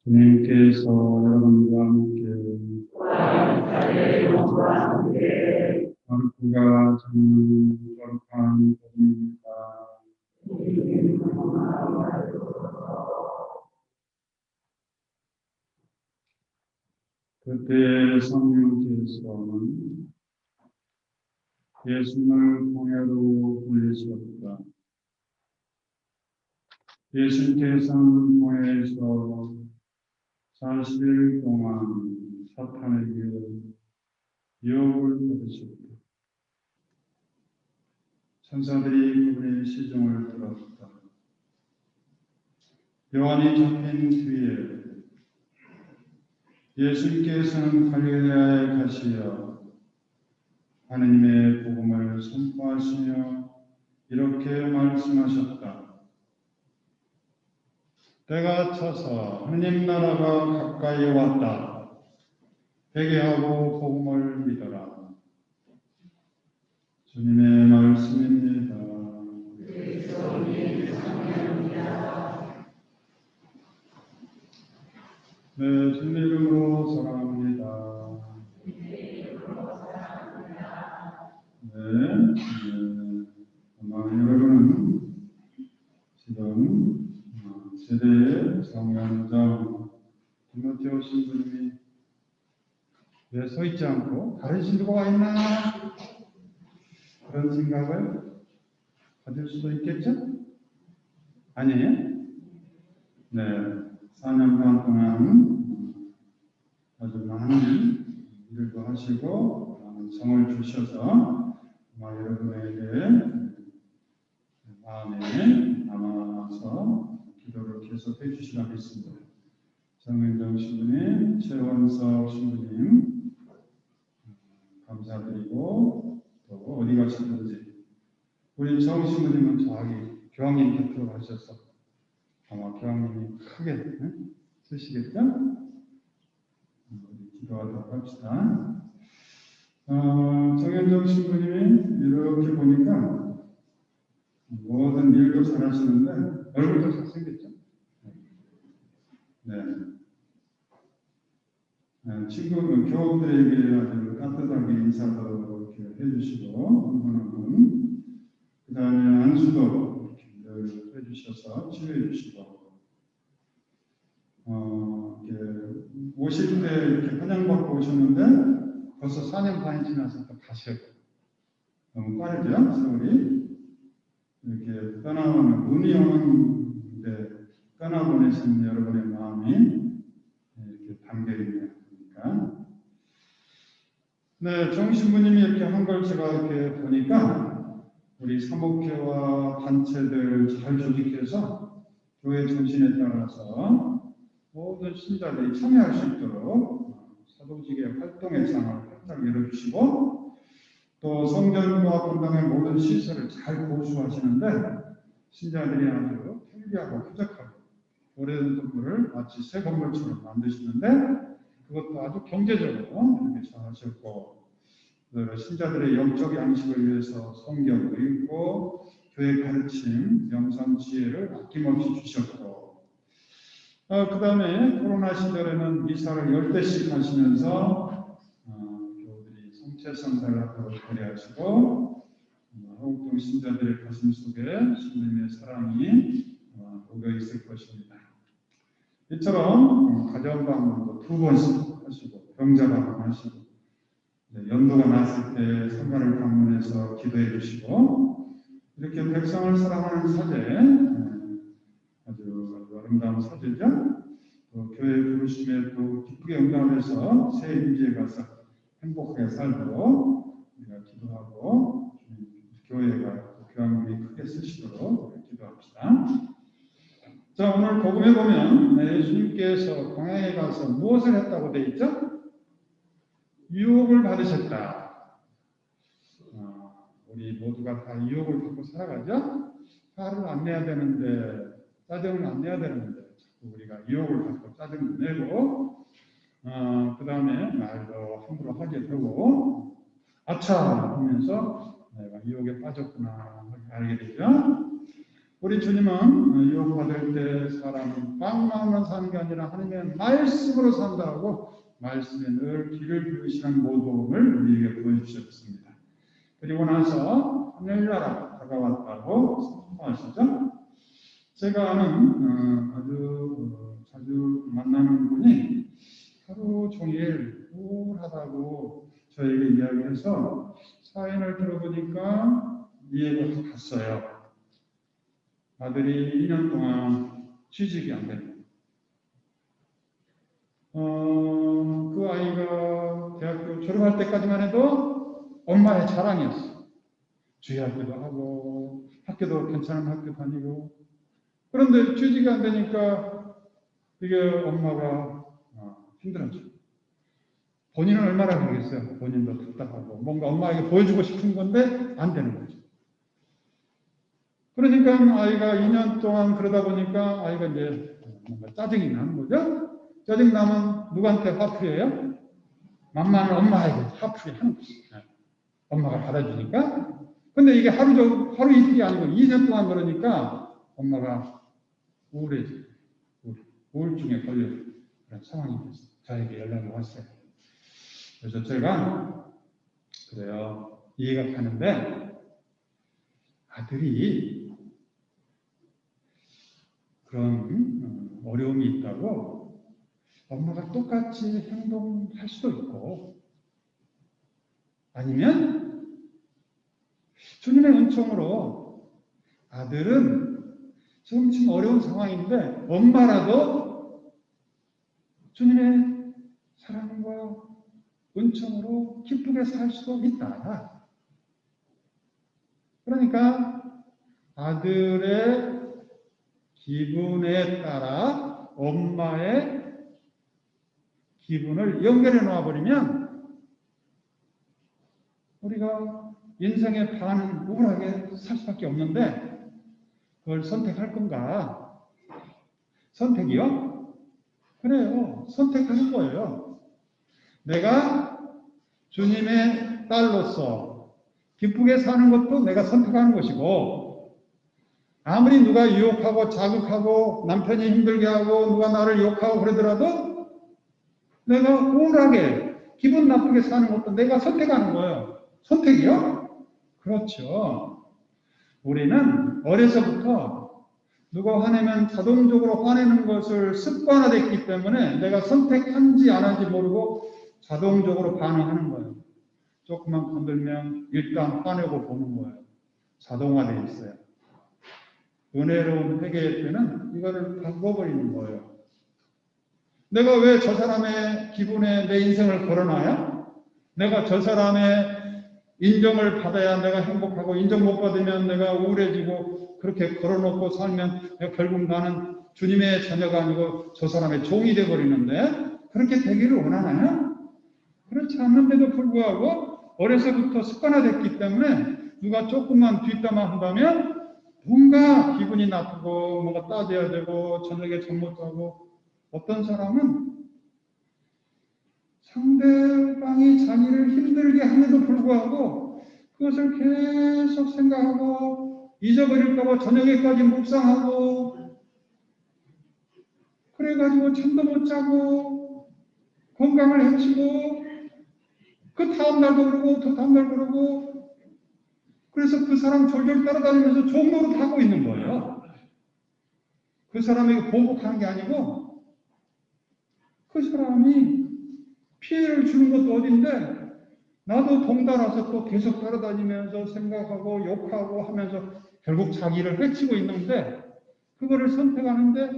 주님께서 여러분과 함께 거룩부가 저는 거룩한 복입니다. 그때 성령께서는 예수님을 공회로 부르셨다. 예수님께서는 공회에서 40일 동안 사탄에게 유혹을 받으셨다. 천사들이 그분의 시종을 들었다. 요한이 잡힌 뒤에 예수님께서는 갈릴레아에 가시어 하느님의 복음을 선포하시며 이렇게 말씀하셨다. 때가 차서 하느님 나라가 가까이 왔다. 회개하고 복음을 믿어라. 주님의 말씀입니다. 네, 주님 이름으로 사랑합니다. 네, 아마 여러분은 지금 세대의 성령장 디모데오 신부님이 왜 서 있지 않고 다른 신부가 있나 그런 생각을 가질 수도 있겠죠? 아니에요? 네, 4년 반 동안 아주 많은 일도 하시고 많은 성을 주셔서 아마 여러분에게 마음에 남아서 기도를 계속해 주시라 믿습니다. 정은정 신부님, 최원석 신부님 감사드리고 또 어디 가셨는지 우리 정 신부님은 저기 교황님 곁으로 가셔서 아마 교황님이 크게 쓰시겠죠? 우리 기도하도록 합시다. 정현정 신부님이 이렇게 보니까 모든 일도 잘하시는데 얼굴도 잘생겼죠? 네. 친구, 교우들에게 아주 따뜻하게 인사도 이렇게 해주시고, 한 분 한 분. 그 다음에 안수도 이렇게 해주셔서 치료해주시고, 이렇게 오실 때 이렇게 환영받고 오셨는데, 벌써 4년 반이 지나서 또 가셔요. 너무 빠르죠? 세월이. 이렇게 떠나오는, 운이 오는데, 떠나보내신 여러분의 마음이 이렇게 담겨있네요. 네, 정신부님이 이렇게 한 걸 제가 이렇게 보니까 우리 사목회와 단체들 잘 조직해서 교회 정신에 따라서 모든 신자들이 참여할 수 있도록 사도직의 활동의 장을 활짝 열어주시고 또 성전과 분당의 모든 시설을 잘 보수하시는데 신자들이 아주 편리하고 쾌적하고 오래된 건물을 마치 새 건물처럼 만드시는데 그것도 아주 경제적으로 이렇게 잘 하셨고 신자들의 영적 양식을 위해서 성경을 읽고 교회 가르침, 영성 지혜를 아낌없이 주셨고 그 다음에 코로나 시절에는 미사를 10대씩 하시면서 교우들이 성체성사를 하도록 처리하시고 한국동 신자들의 가슴 속에 신님의 사랑이 녹여 있을 것입니다. 이처럼 가정 방문도 2번씩 하시고 병자 방문하시고 연도가 났을 때 성가를 방문해서 기도해 주시고 이렇게 백성을 사랑하는 사제 아주 아름다운 사제죠. 또 교회 부르심에 또 기쁘게 응답해서 새 임지에 가서 행복하게 살도록 우리가 기도하고 교회가 교황님이 크게 쓰시도록 기도합시다. 자, 오늘 복음에 보면 예수님께서 광야에 가서 무엇을 했다고 되어 있죠? 유혹을 받으셨다. 우리 모두가 다 유혹을 받고 살아가죠? 화를 안 내야 되는데, 짜증을 안 내야 되는데, 자꾸 우리가 유혹을 받고 짜증을 내고, 그 다음에 말도 함부로 하게 되고, 아차! 하면서 내가 유혹에 빠졌구나, 알게 되죠? 우리 주님은 유혹받을 때 사람은 빵만으로 사는 게 아니라 하나님의 말씀으로 산다고 말씀에 늘 길을 비우시는 모범을 우리에게 보여주셨습니다. 그리고 나서 하늘나라 다가왔다고 선포하시죠. 제가 아는 아주 자주 만나는 분이 하루 종일 우울하다고 저에게 이야기해서 사연을 들어보니까 이해가 갔어요. 아들이 2년 동안 취직이 안 됩니다. 그 아이가 대학교 졸업할 때까지만 해도 엄마의 자랑이었어. 주의 학교도 하고 학교도 괜찮은 학교 다니고. 그런데 취직이 안 되니까 이게 엄마가 힘들었죠. 본인은 얼마나 그러겠어요. 본인도 답답하고 뭔가 엄마에게 보여주고 싶은 건데 안 되는 거죠. 그러니까 아이가 2년 동안 그러다 보니까 아이가 이제 뭔가 짜증이 나는 거죠. 짜증 나면 누구한테 화풀이해요? 만만한 엄마에게 화풀이 하는 거죠. 엄마가 받아주니까. 근데 이게 하루 이틀이 아니고 2년 동안 그러니까 엄마가 우울해져요. 우울증에 걸려요. 그런 상황이 됐어요. 저에게 연락이 왔어요. 그래서 제가 그래요. 이해가 가는데 아들이 그런 어려움이 있다고 엄마가 똑같이 행동할 수도 있고 아니면 주님의 은총으로 아들은 지금 어려운 상황인데 엄마라도 주님의 사랑과 은총으로 기쁘게 살 수도 있다. 그러니까 아들의 기분에 따라 엄마의 기분을 연결해 놓아버리면 우리가 인생의 반은 우울하게 살 수밖에 없는데 그걸 선택할 건가? 선택이요? 그래요. 선택하는 거예요. 내가 주님의 딸로서 기쁘게 사는 것도 내가 선택하는 것이고 아무리 누가 유혹하고 자극하고 남편이 힘들게 하고 누가 나를 욕하고 그러더라도 내가 우울하게 기분 나쁘게 사는 것도 내가 선택하는 거예요. 선택이요? 그렇죠. 우리는 어려서부터 누가 화내면 자동적으로 화내는 것을 습관화됐기 때문에 내가 선택한지 안 한지 모르고 자동적으로 반응하는 거예요. 조금만 건들면 일단 화내고 보는 거예요. 자동화되어 있어요. 은혜로운 회개의 때는 이거를 바꿔버리는 거예요. 내가 왜 저 사람의 기분에 내 인생을 걸어놔야? 내가 저 사람의 인정을 받아야 내가 행복하고 인정 못 받으면 내가 우울해지고 그렇게 걸어놓고 살면 결국 나는 주님의 자녀가 아니고 저 사람의 종이 되어버리는데 그렇게 되기를 원하나요? 그렇지 않는데도 불구하고 어려서부터 습관화됐기 때문에 누가 조금만 뒷담화 한다면 뭔가 기분이 나쁘고 뭔가 따져야 되고 저녁에 잠 못 자고 어떤 사람은 상대방이 자기를 힘들게 함에도 불구하고 그것을 계속 생각하고 잊어버릴까봐 저녁에까지 묵상하고 그래가지고 잠도 못 자고 건강을 해치고 그 다음날도 그러고 또 다음날 그러고 그래서 그 사람 졸졸 따라다니면서 좋은 노릇 하고 있는 거예요. 그 사람에게 보복하는 게 아니고 그 사람이 피해를 주는 것도 어딘데 나도 덩달아서 또 계속 따라다니면서 생각하고 욕하고 하면서 결국 자기를 해치고 있는데 그거를 선택하는데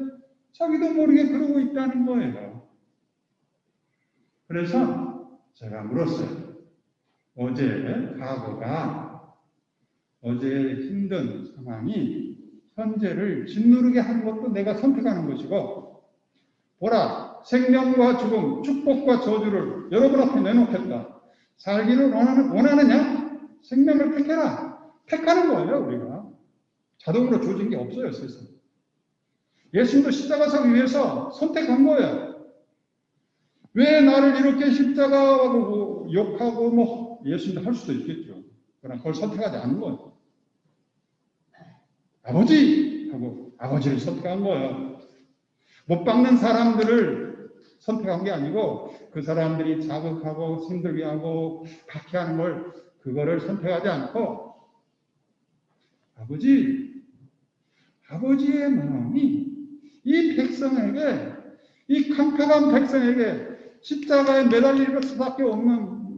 자기도 모르게 그러고 있다는 거예요. 그래서 제가 물었어요. 어제 과거가 어제의 힘든 상황이 현재를 짓누르게 하는 것도 내가 선택하는 것이고 보라 생명과 죽음, 축복과 저주를 여러분 앞에 내놓겠다. 살기를 원하느냐? 생명을 택해라. 택하는 거예요, 우리가. 자동으로 주어진 게 없어요, 세상에. 예수님도 십자가상 위해서 선택한 거예요. 왜 나를 이렇게 십자가하고 욕하고 뭐 예수님도 할 수도 있겠죠. 그러나 그걸 선택하지 않는 거예요. 아버지, 아버지 하고 아버지를 선택한 거예요. 못 박는 사람들을 선택한 게 아니고 그 사람들이 자극하고 힘들게 하고 박해하는 걸 그거를 선택하지 않고 아버지의 마음이 이 백성에게 이 강팍한 백성에게 십자가에 매달리게 할 수밖에 없는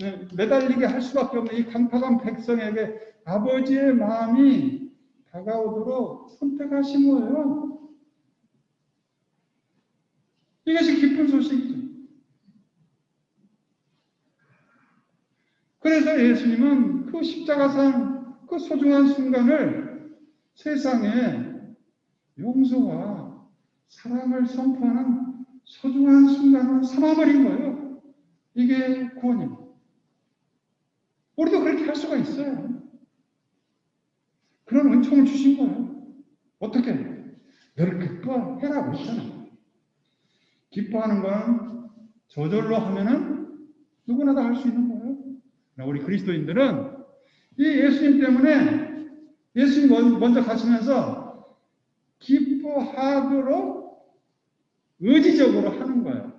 이 강팍한 백성에게 아버지의 마음이 다가오도록 선택하신 거예요. 이것이 기쁜 소식이죠. 그래서 예수님은 그 십자가상 그 소중한 순간을 세상에 용서와 사랑을 선포하는 소중한 순간을 삼아버린 거예요. 이게 구원입니다. 우리도 그렇게 할 수가 있어요. 그런 은총을 주신 거예요. 어떻게? 너를 기뻐해라고 했잖아요. 기뻐하는 건 저절로 하면은 누구나 다 할 수 있는 거예요. 우리 그리스도인들은 이 예수님 때문에 예수님 먼저 가시면서 기뻐하도록 의지적으로 하는 거예요.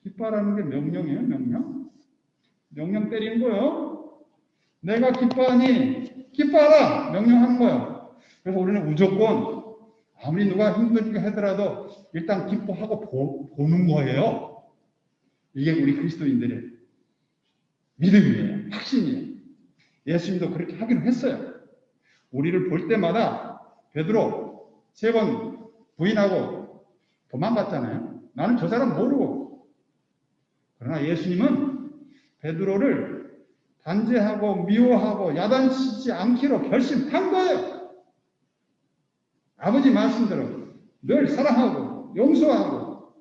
기뻐하라는 게 명령이에요, 명령. 명령 때리는 거예요. 내가 기뻐하니 기뻐하라! 명령하는 거예요. 그래서 우리는 무조건 아무리 누가 힘들게 하더라도 일단 기뻐하고 보는 거예요. 이게 우리 그리스도인들의 믿음이에요. 확신이에요. 예수님도 그렇게 하기로 했어요. 우리를 볼 때마다 베드로 3번 부인하고 도망갔잖아요. 나는 저 사람 모르고. 그러나 예수님은 베드로를 단죄하고 미워하고 야단치지 않기로 결심한 거예요. 아버지 말씀대로 늘 사랑하고 용서하고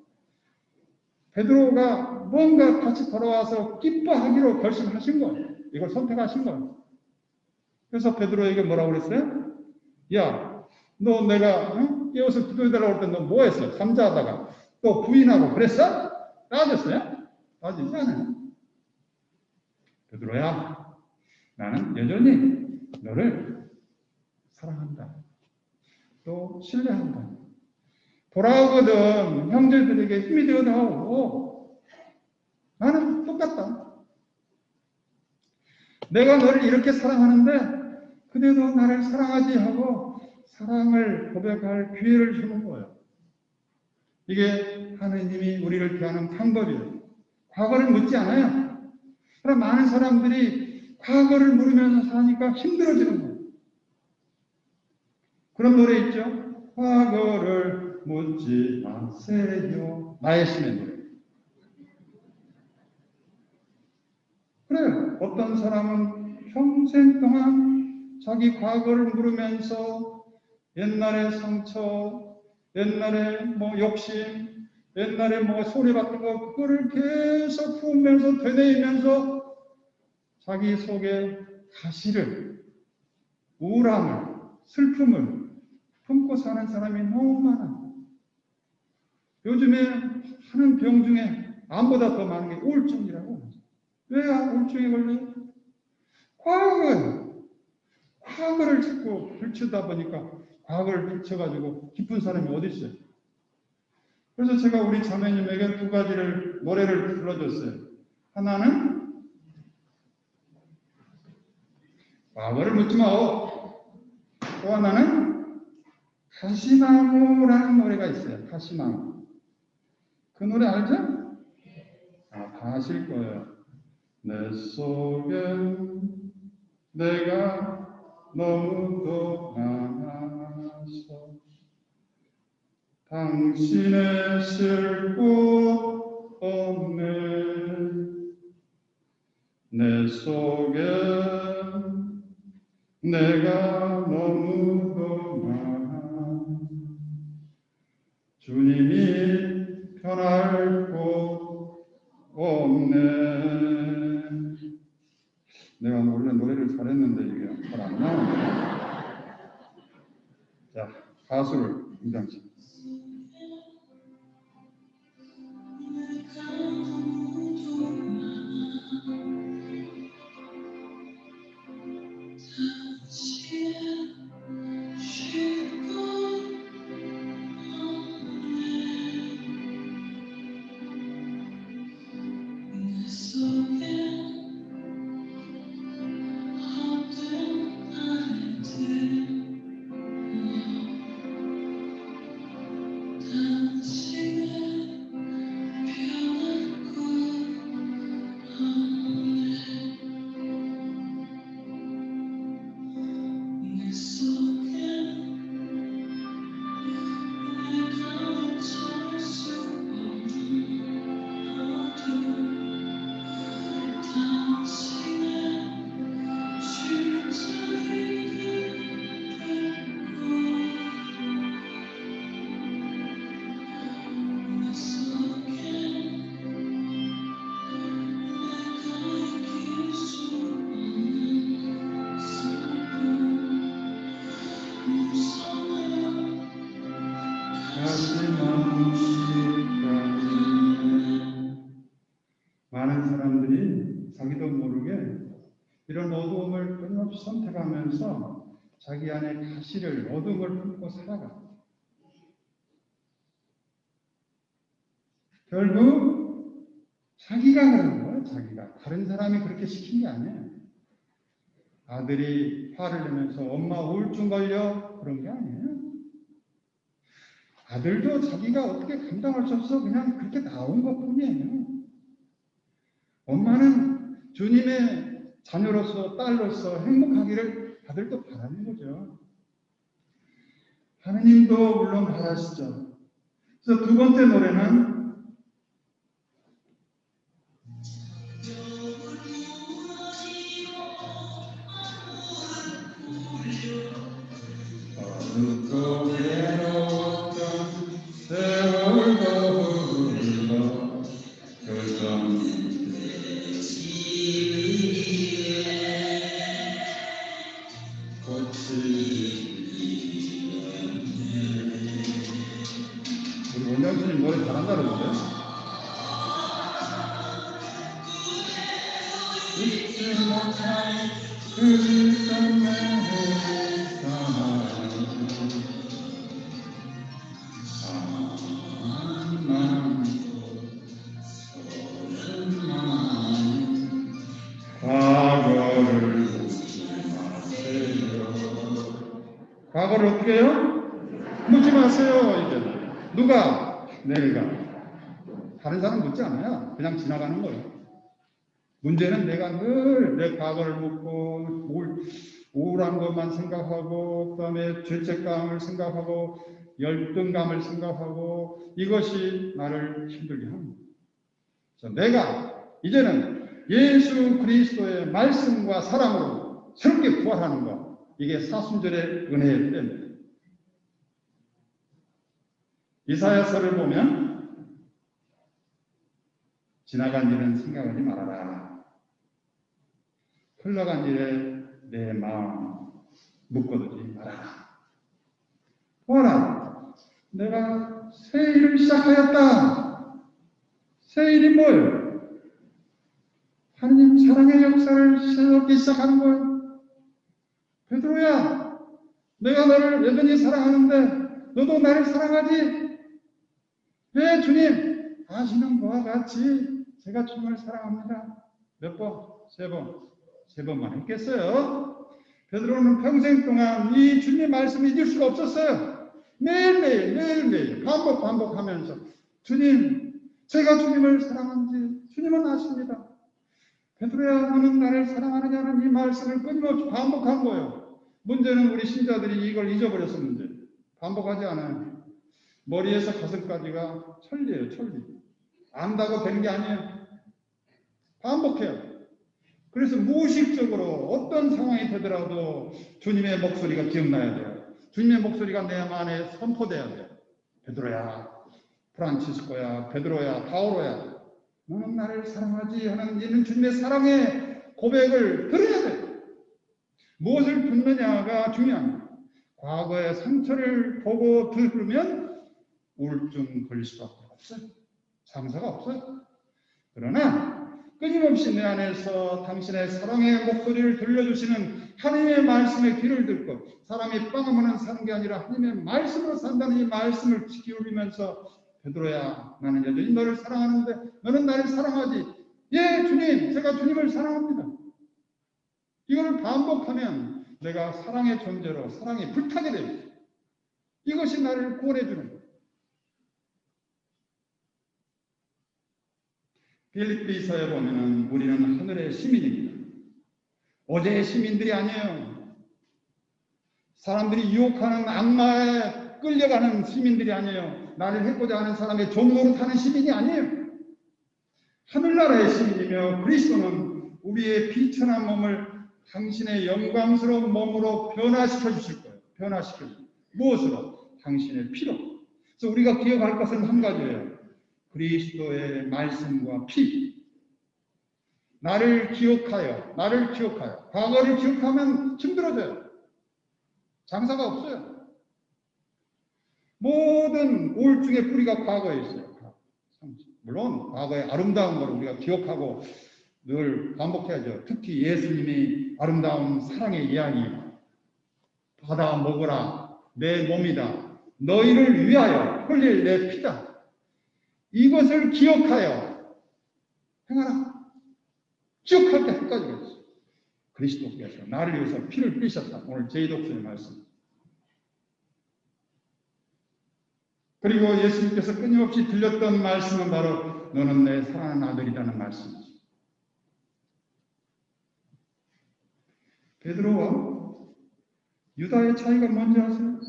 베드로가 뭔가 다시 돌아와서 기뻐하기로 결심하신 거예요. 이걸 선택하신 거예요. 그래서 베드로에게 뭐라고 그랬어요? 야, 너 내가 깨워서 기도해달라고 할 때 너 뭐 했어? 잠자하다가 또 부인하고 그랬어? 따졌어요? 따지지 않아요. 베드로야, 나는 여전히 너를 사랑한다. 또 신뢰한다. 돌아오거든 형제들에게 힘이 되어 나오고 나는 똑같다. 내가 너를 이렇게 사랑하는데 그대도 나를 사랑하지 하고 사랑을 고백할 기회를 주는 거예요. 이게 하느님이 우리를 대하는 방법이에요. 과거를 묻지 않아요. 그러나 많은 사람들이 과거를 물으면서 사니까 힘들어지는 거예요. 그런 노래 있죠. 과거를 묻지 마세요. 나의 신의 노래. 그래요. 어떤 사람은 평생 동안 자기 과거를 물으면서 옛날의 상처, 옛날에 욕심, 옛날에 소리받던 거, 그거를 계속 품으면서 되뇌이면서 자기 속에 가시를, 우울함을, 슬픔을 품고 사는 사람이 너무 많아요. 요즘에 하는 병 중에 암보다 더 많은 게 우울증이라고. 왜 우울증에 걸려요? 과거를 자꾸 들추다 보니까 과거를 들춰가지고 기쁜 사람이 어디 있어요? 그래서 제가 우리 자매님에게 2가지를 노래를 불러줬어요. 하나는 과거를 묻지 마오. 또 하나는 가시나무라는 노래가 있어요. 가시나무. 그 노래 알죠? 다 아실 거예요. 내 속엔 내가 너무도 많아서 당신의 쉴 곳 없네. 내 속엔 내가 너무도 많아. 주님이 편할 곳 없네. 내가 원래 노래를 잘했는데 이게 잘 안 나오네. 자, 가수를 등장시켰습니다. 많은 사람들이 자기도 모르게 이런 어두움을 끊임없이 선택하면서 자기 안에 가시를, 어둠을 품고 살아가. 결국 자기가 그런 거야, 자기가. 다른 사람이 그렇게 시킨 게 아니에요. 아들이 화를 내면서 엄마 우울증 걸려? 그런 게 아니에요. 아들도 자기가 어떻게 감당할 수 없어 그냥 그렇게 나온 것 뿐이에요. 엄마는 주님의 자녀로서 딸로서 행복하기를 아들도 바라는 거죠. 하느님도 물론 바라시죠. 그래서 두 번째 노래는 어둡고 외로웠던 세월도 흘러 그전 우리 원장님 노래 잘한다 그러는데? 잊지 못할 그 끝내 과거를 어떻게 해요? 묻지 마세요, 이제. 누가? 내가. 다른 사람 묻지 않아요. 그냥 지나가는 거예요. 문제는 내가 늘 내 과거를 묻고, 우울한 것만 생각하고, 그 다음에 죄책감을 생각하고, 열등감을 생각하고, 이것이 나를 힘들게 합니다. 내가 이제는 예수 그리스도의 말씀과 사랑으로 새롭게 부활하는 것. 이게 사순절의 은혜이기 때문에. 이사야서를 보면 지나간 일은 생각하지 말아라. 흘러간 일에 내 마음 묶어두지 말아라. 보아라, 내가 새 일을 시작하였다. 새 일이 뭐예요? 하나님 사랑의 역사를 새롭게 시작하는 거예요. 베드로야, 내가 너를 여전히 사랑하는데 너도 나를 사랑하지? 네, 주님. 아시는 바와 같이 제가 주님을 사랑합니다. 몇 번? 세 번. 세 번만 했겠어요? 베드로는 평생 동안 이 주님의 말씀을 잊을 수가 없었어요. 매일매일 반복하면서 주님, 제가 주님을 사랑하는지 주님은 아십니다. 베드로야, 너는 나를 사랑하느냐는 이 말씀을 끊임없이 반복한 거예요. 문제는 우리 신자들이 이걸 잊어버려서 문제. 반복하지 않아요. 머리에서 가슴까지가 천리예요, 천리. 안다고 되는 게 아니에요. 반복해요. 그래서 무의식적으로 어떤 상황이 되더라도 주님의 목소리가 기억나야 돼요. 주님의 목소리가 내 안에 선포돼야 돼요. 베드로야, 프란치스코야, 베드로야, 바오로야, 너는 나를 사랑하지 하는 이는 주님의 사랑의 고백을 들어야 돼요. 무엇을 듣느냐가 중요합니다. 과거의 상처를 보고 들으면 우울증 걸릴 수밖에 없어요. 장사가 없어요. 그러나 끊임없이 내 안에서 당신의 사랑의 목소리를 들려주시는 하나님의 말씀에 귀를 듣고 사람이 빵하면 사는 게 아니라 하나님의 말씀으로 산다는 이 말씀을 기울이면서 베드로야, 나는 여전히 너를 사랑하는데 너는 나를 사랑하지? 예, 주님, 제가 주님을 사랑합니다. 이걸 반복하면 내가 사랑의 존재로 사랑이 불타게 됩니다. 이것이 나를 구원해 주는 거예요. 빌립비서에 보면은 우리는 하늘의 시민입니다. 어제의 시민들이 아니에요. 사람들이 유혹하는 악마에 끌려가는 시민들이 아니에요. 나를 해코자 하는 사람의 종로로 타는 시민이 아니에요. 하늘나라의 시민이며 그리스도는 우리의 비천한 몸을 당신의 영광스러운 몸으로 변화시켜 주실 거예요. 변화시켜 주실 거예요. 무엇으로? 당신의 피로. 그래서 우리가 기억할 것은 한 가지예요. 그리스도의 말씀과 피. 나를 기억하여. 과거를 기억하면 힘들어져요. 장사가 없어요. 모든 우울증의 뿌리가 과거에 있어요. 물론 과거의 아름다운 걸 우리가 기억하고 늘 반복해야죠. 특히 예수님이 아름다운 사랑의 이야기, 받아 먹으라, 내 몸이다, 너희를 위하여 흘릴 내 피다, 이것을 기억하여 행하라. 기억할 게 한 가지가 있어요. 그리스도께서 나를 위해서 피를 흘리셨다. 오늘 제2독서의 말씀. 그리고 예수님께서 끊임없이 들렸던 말씀은 바로 너는 내 사랑하는 아들이라는 말씀이죠. 베드로와 유다의 차이가 뭔지 아세요?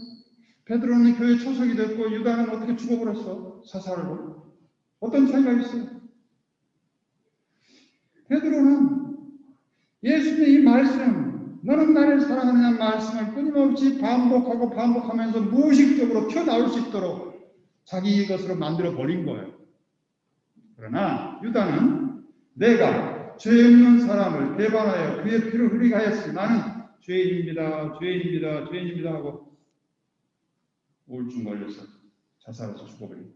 베드로는 교회 초석이 됐고 유다는 어떻게 죽어버렸어? 사살로. 어떤 차이가 있어요? 베드로는 예수님의 이 말씀, 너는 나를 사랑하느냐는 말씀을 끊임없이 반복하고 반복하면서 무의식적으로 튀어나올 수 있도록 자기 것으로 만들어 버린 거예요. 그러나 유다는 내가 죄 없는 사람을 배반하여 그의 피를 흘리게 하였으니 나는 죄인입니다, 죄인입니다, 죄인입니다 하고 우울증 걸려서 자살해서 죽어버린 거예요.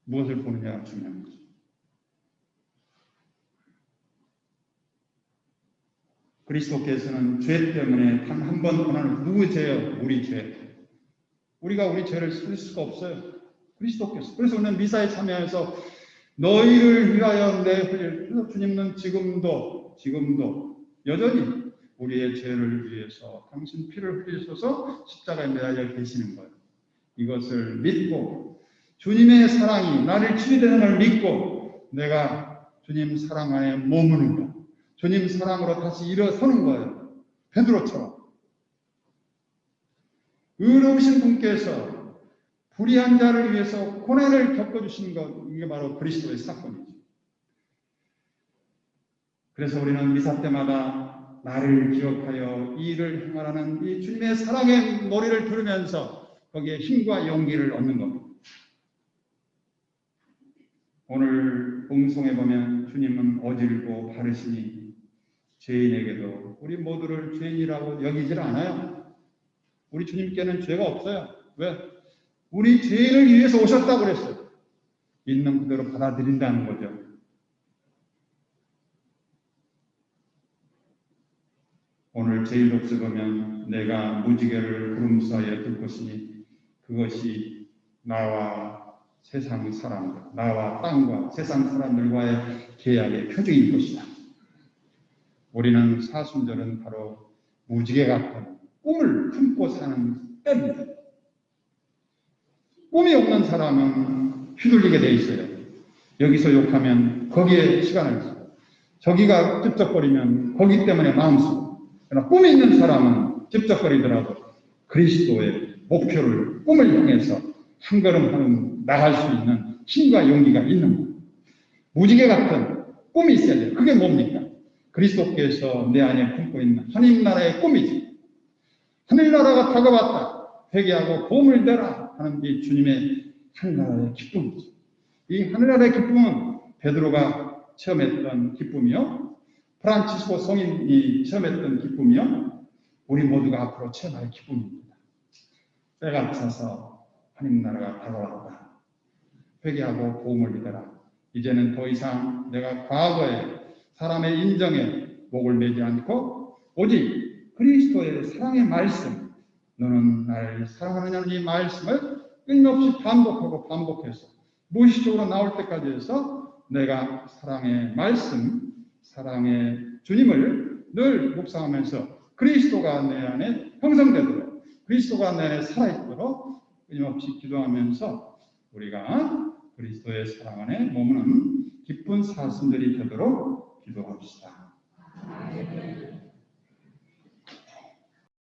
무엇을 보느냐가 중요한 거죠. 그리스도께서는 죄 때문에 단 한 번 고난을, 누구 죄요? 우리 죄. 우리가 우리 죄를 쓸 수가 없어요. 그리스도께서. 그래서 오늘 미사에 참여해서 너희를 위하여 내 흘릴, 그래서 주님은 지금도 여전히 우리의 죄를 위해서 당신 피를 흘리셔서 십자가에 매달려 계시는 거예요. 이것을 믿고 주님의 사랑이 나를 치유되는 걸 믿고 내가 주님 사랑 안에 머무는 것, 주님 사랑으로 다시 일어서는 거예요. 베드로처럼. 의로우신 분께서 불의한 자를 위해서 고난을 겪어주시는 것, 이게 바로 그리스도의 사건이죠. 그래서 우리는 미사 때마다 나를 기억하여 이 일을 행하라는 이 주님의 사랑의 노래를 들으면서 거기에 힘과 용기를 얻는 겁니다. 오늘 봉송에 보면 주님은 어질고 바르시니 죄인에게도 우리 모두를 죄인이라고 여기질 않아요. 우리 주님께는 죄가 없어요. 왜? 우리 죄인을 위해서 오셨다고 그랬어요. 있는 그대로 받아들인다는 거죠. 오늘 제1독서 보면 내가 무지개를 구름 사이에 둘 것이니 그것이 나와 세상 사람들, 나와 땅과 세상 사람들과의 계약의 표징일 것이다. 우리는 사순절은 바로 무지개 같은 꿈을 품고 사는 때입니다. 꿈이 없는 사람은 휘둘리게 돼 있어요. 여기서 욕하면 거기에 시간을 쓰고 저기가 찝쩍거리면 거기 때문에 마음 쓰고, 그러나 꿈이 있는 사람은 찝쩍거리더라도 그리스도의 목표를, 꿈을 향해서 한 걸음 한 걸음 나갈 수 있는 힘과 용기가 있는 거예요. 무지개 같은 꿈이 있어야 돼요. 그게 뭡니까? 그리스도께서 내 안에 품고 있는 하나님 나라의 꿈이지. 하늘나라가 다가왔다. 회개하고 보험을 내라 하는 이 주님의 하늘나라의 기쁨이지. 이 하늘나라의 기쁨은 베드로가 체험했던 기쁨이요, 프란치스코 성인이 체험했던 기쁨이요, 우리 모두가 앞으로 체험할 기쁨입니다. 때가 차서 하나님 나라가 다가왔다. 회개하고 보험을 믿어라. 이제는 더 이상 내가 과거에 사람의 인정에 목을 매지 않고 오직 그리스도의 사랑의 말씀, 너는 나를 사랑하느냐는 이 말씀을 끊임없이 반복하고 반복해서 무의식적으로 나올 때까지 해서 내가 사랑의 말씀, 사랑의 주님을 늘 묵상하면서 그리스도가 내 안에 형성되도록, 그리스도가 내 안에 살아있도록 끊임없이 기도하면서 우리가 그리스도의 사랑 안에 머무는 기쁜 사슴들이 되도록 기도합시다.